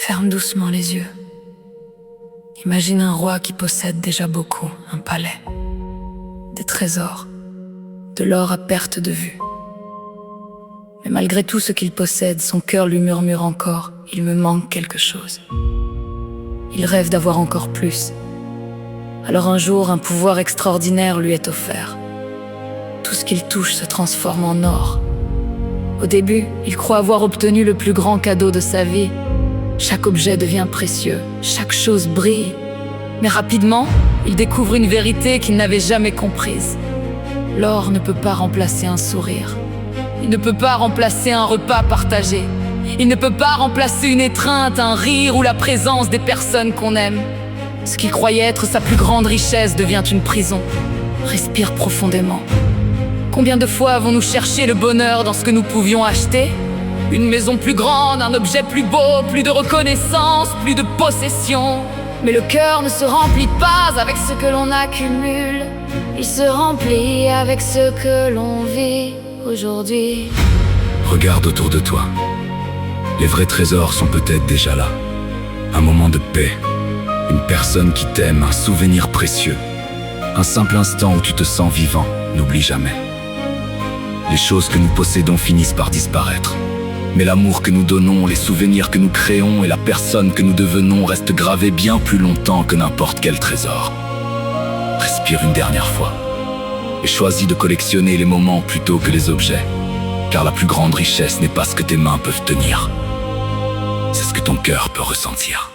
Ferme doucement les yeux. Imagine un roi qui possède déjà beaucoup, un palais, des trésors, de l'or à perte de vue. Mais malgré tout ce qu'il possède, son cœur lui murmure encore « Il me manque quelque chose ». Il rêve d'avoir encore plus. Alors un jour, un pouvoir extraordinaire lui est offert. Tout ce qu'il touche se transforme en or. Au début, il croit avoir obtenu le plus grand cadeau de sa vie. Chaque objet devient précieux, chaque chose brille. Mais rapidement, il découvre une vérité qu'il n'avait jamais comprise. L'or ne peut pas remplacer un sourire. Il ne peut pas remplacer un repas partagé. Il ne peut pas remplacer une étreinte, un rire ou la présence des personnes qu'on aime. Ce qu'il croyait être sa plus grande richesse devient une prison. Respire profondément. Combien de fois avons-nous cherché le bonheur dans ce que nous pouvions acheter ? Une maison plus grande, un objet plus beau, plus de reconnaissance, plus de possession. Mais le cœur ne se remplit pas avec ce que l'on accumule. Il se remplit avec ce que l'on vit aujourd'hui. Regarde autour de toi. Les vrais trésors sont peut-être déjà là. Un moment de paix, une personne qui t'aime, un souvenir précieux. Un simple instant où tu te sens vivant, n'oublie jamais. Les choses que nous possédons finissent par disparaître. Mais l'amour que nous donnons, les souvenirs que nous créons et la personne que nous devenons restent gravés bien plus longtemps que n'importe quel trésor. Respire une dernière fois et choisis de collectionner les moments plutôt que les objets. Car la plus grande richesse n'est pas ce que tes mains peuvent tenir, c'est ce que ton cœur peut ressentir.